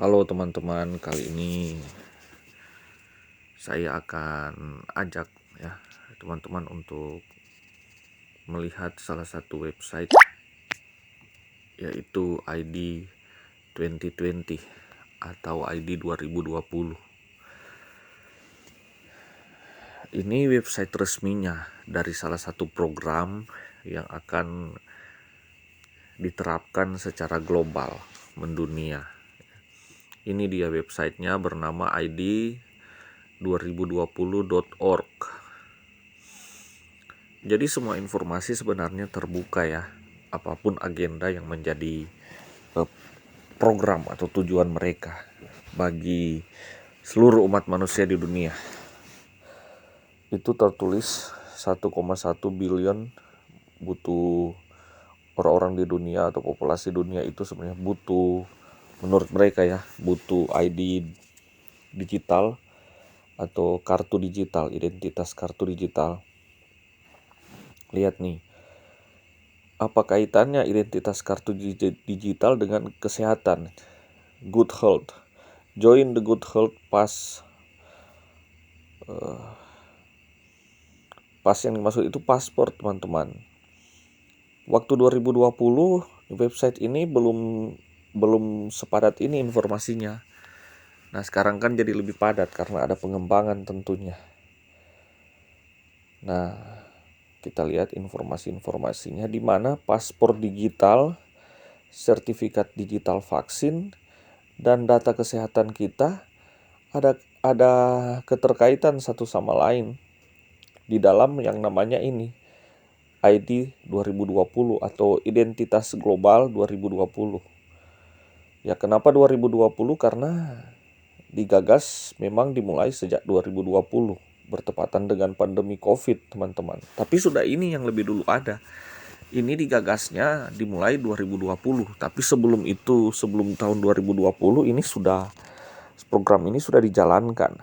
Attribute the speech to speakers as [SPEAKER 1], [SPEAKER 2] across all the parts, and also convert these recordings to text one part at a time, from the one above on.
[SPEAKER 1] Halo teman-teman, kali ini saya akan ajak ya teman-teman untuk melihat salah satu website, yaitu ID 2020 atau ID 2020. Ini website resminya dari salah satu program yang akan diterapkan secara global mendunia. Ini dia websitenya, bernama id2020.org. Jadi semua informasi sebenarnya terbuka ya, apapun agenda yang menjadi program atau tujuan mereka bagi seluruh umat manusia di dunia. Itu tertulis 1,1 billion butuh orang-orang di dunia atau populasi dunia itu sebenarnya butuh, menurut mereka ya, butuh ID digital atau kartu digital, identitas kartu digital. Lihat nih, apa kaitannya identitas kartu digital dengan kesehatan? Good health. Join the good health pass. Pas yang dimaksud itu paspor, teman-teman. Waktu 2020 website ini belum sepadat ini informasinya. Nah, sekarang kan jadi lebih padat karena ada pengembangan tentunya. Nah, kita lihat informasi-informasinya, di mana paspor digital, sertifikat digital vaksin, dan data kesehatan kita ada keterkaitan satu sama lain di dalam yang namanya ini ID 2020 atau Identitas Global 2020. Ya, kenapa 2020? Karena digagas memang dimulai sejak 2020, bertepatan dengan pandemi COVID, teman-teman. Tapi sudah ini yang lebih dulu ada. Ini digagasnya dimulai 2020, tapi sebelum itu, sebelum tahun 2020 ini program ini sudah dijalankan.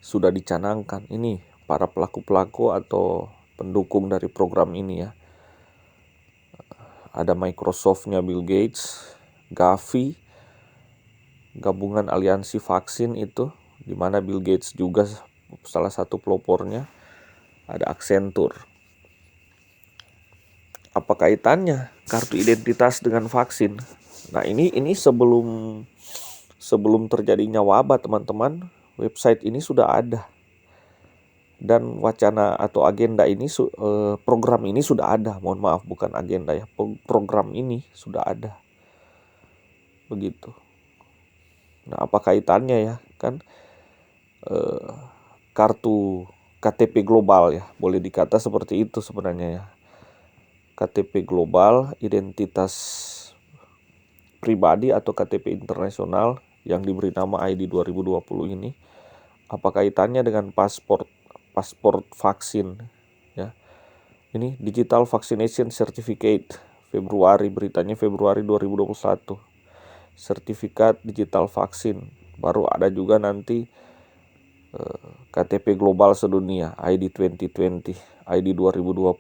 [SPEAKER 1] Sudah dicanangkan. Ini para pelaku-pelaku atau pendukung dari program ini ya. Ada Microsoft-nya Bill Gates, Gavi, gabungan aliansi vaksin itu, di mana Bill Gates juga salah satu pelopornya. Ada Accenture. Apa kaitannya kartu identitas dengan vaksin? Nah, ini sebelum terjadinya wabah, teman-teman, website ini sudah ada. Dan wacana atau agenda ini, program ini sudah ada. Mohon maaf, bukan agenda ya. Program ini sudah ada. Begitu. Nah, apa kaitannya ya? Kan kartu KTP global ya, boleh dikata seperti itu sebenarnya ya. KTP global, identitas pribadi atau KTP internasional yang diberi nama ID 2020 ini. Apa kaitannya dengan paspor vaksin ya. Ini Digital Vaccination Certificate, beritanya Februari 2021. Sertifikat digital vaksin. Baru ada juga nanti KTP global sedunia, ID 2020, ID 2020.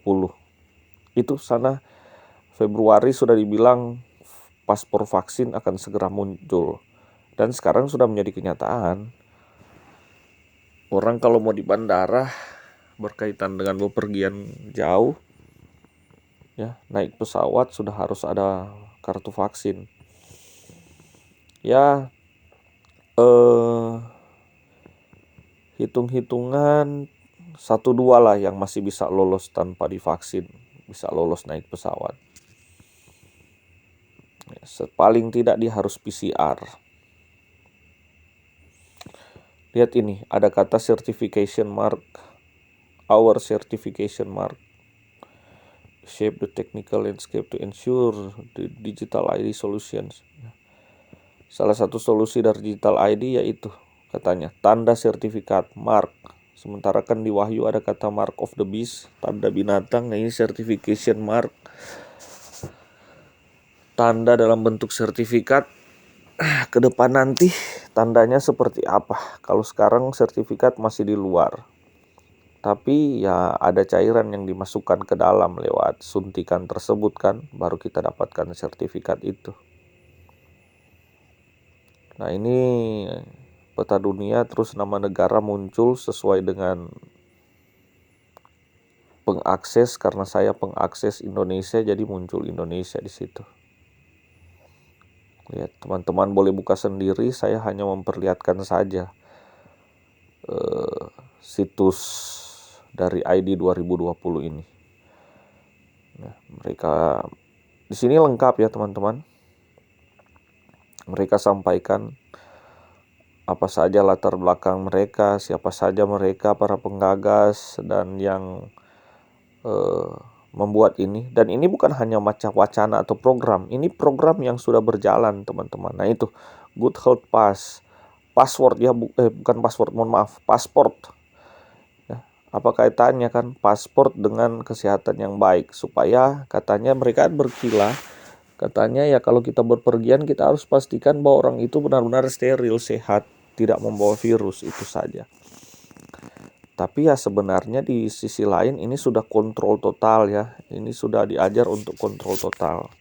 [SPEAKER 1] Itu sana Februari sudah dibilang paspor vaksin akan segera muncul. Dan sekarang sudah menjadi kenyataan. Orang kalau mau di bandara berkaitan dengan bepergian jauh ya, naik pesawat sudah harus ada kartu vaksin. Ya, hitung-hitungan 1-2 lah yang masih bisa lolos tanpa divaksin, bisa lolos naik pesawat. Ya, paling tidak dia harus PCR. Lihat ini, ada kata certification mark, our certification mark, shape the technical landscape to ensure the digital ID solutions. Salah satu solusi dari digital ID yaitu katanya tanda sertifikat mark. Sementara kan di Wahyu ada kata mark of the beast, tanda binatang. Nah, ini certification mark, tanda dalam bentuk sertifikat. Ke depan nanti tandanya seperti apa? Kalau sekarang sertifikat masih di luar, tapi ya ada cairan yang dimasukkan ke dalam lewat suntikan tersebut kan, baru kita dapatkan sertifikat itu. Nah, ini peta dunia, terus nama negara muncul sesuai dengan pengakses. Karena saya pengakses Indonesia, jadi muncul Indonesia di situ. Ya, teman-teman boleh buka sendiri, saya hanya memperlihatkan saja situs dari ID 2020 ini. Nah, mereka di sini lengkap ya teman-teman. Mereka sampaikan apa saja latar belakang mereka, siapa saja mereka, para penggagas dan yang membuat ini. Dan ini bukan hanya macam wacana atau program, ini program yang sudah berjalan teman-teman. Nah, itu Good Health Pass, password ya, bukan password, mohon maaf, pasport. Ya, apa kaitannya kan pasport dengan kesehatan yang baik? Supaya katanya mereka berkilah, katanya ya kalau kita berpergian kita harus pastikan bahwa orang itu benar-benar steril, sehat, tidak membawa virus, itu saja. Tapi ya sebenarnya di sisi lain ini sudah kontrol total ya. Ini sudah diajar untuk kontrol total.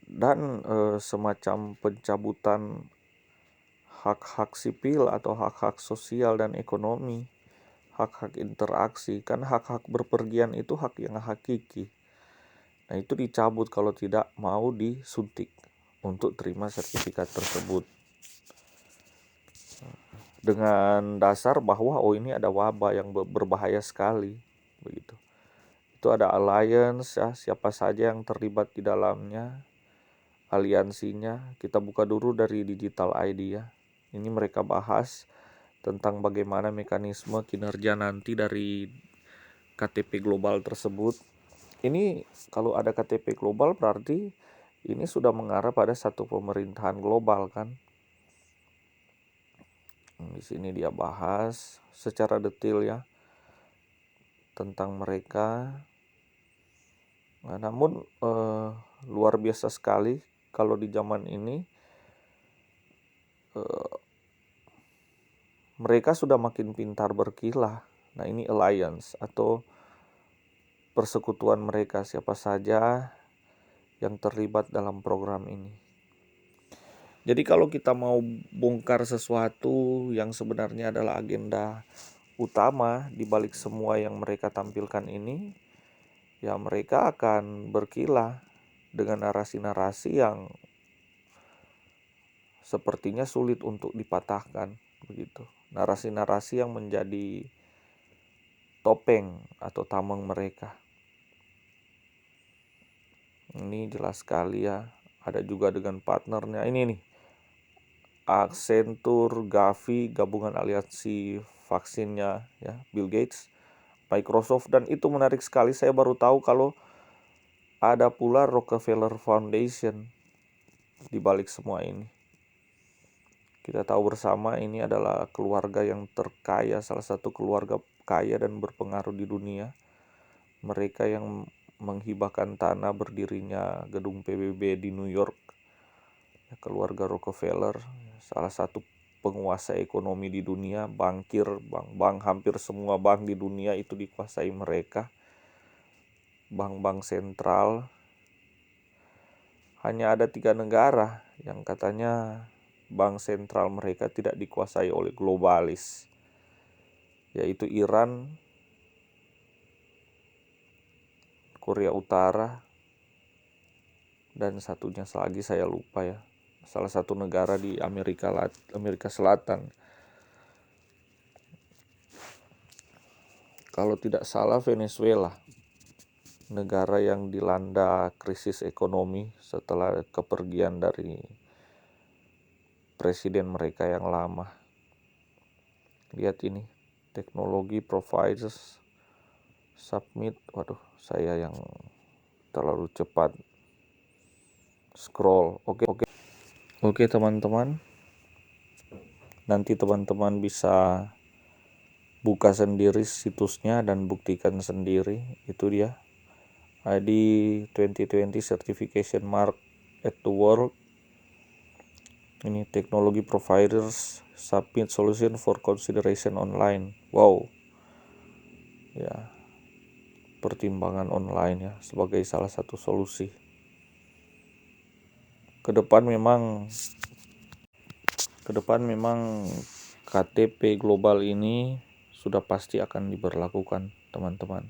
[SPEAKER 1] Dan semacam pencabutan hak-hak sipil atau hak-hak sosial dan ekonomi, hak-hak interaksi. Kan hak-hak berpergian itu hak yang hakiki. Nah, itu dicabut kalau tidak mau disuntik untuk terima sertifikat tersebut. Dengan dasar bahwa ini ada wabah yang berbahaya sekali, begitu. Itu ada alliance ya, siapa saja yang terlibat di dalamnya, aliansinya. Kita buka dulu dari Digital ID ya. Ini mereka bahas tentang bagaimana mekanisme kinerja nanti dari KTP global tersebut. Ini kalau ada KTP global berarti ini sudah mengarah pada satu pemerintahan global kan. Di sini dia bahas secara detail ya tentang mereka. Nah, namun luar biasa sekali kalau di zaman ini mereka sudah makin pintar berkilah. Nah, ini alliance atau persekutuan mereka, siapa saja yang terlibat dalam program ini. Jadi kalau kita mau bongkar sesuatu yang sebenarnya adalah agenda utama di balik semua yang mereka tampilkan ini, ya mereka akan berkilah dengan narasi-narasi yang sepertinya sulit untuk dipatahkan, begitu. Narasi-narasi yang menjadi topeng atau tameng mereka. Ini jelas sekali ya. Ada juga dengan partnernya. Ini nih, Accenture, Gavi, gabungan aliansi vaksinnya ya, Bill Gates, Microsoft. Dan itu menarik sekali, saya baru tahu kalau ada pula Rockefeller Foundation di balik semua ini. Kita tahu bersama ini adalah keluarga yang terkaya, salah satu keluarga kaya dan berpengaruh di dunia. Mereka yang menghibahkan tanah berdirinya gedung PBB di New York. Keluarga Rockefeller, salah satu penguasa ekonomi di dunia, bankir, bank hampir semua bank di dunia itu dikuasai mereka. Bank-bank sentral. Hanya ada 3 negara yang katanya bank sentral mereka tidak dikuasai oleh globalis, yaitu Iran, Korea Utara, dan satunya lagi saya lupa ya. Salah satu negara di Amerika Selatan. Kalau tidak salah Venezuela, negara yang dilanda krisis ekonomi setelah kepergian dari presiden mereka yang lama. Lihat ini, teknologi providers submit. Waduh, saya yang terlalu cepat scroll. Oke teman-teman, nanti teman-teman bisa buka sendiri situsnya dan buktikan sendiri. Itu dia ID 2020 Certification Mark at the World. Ini teknologi providers submit solution for consideration online. Wow. Ya, pertimbangan online ya sebagai salah satu solusi. Ke depan memang ke depan memang KTP global ini sudah pasti akan diberlakukan, teman-teman.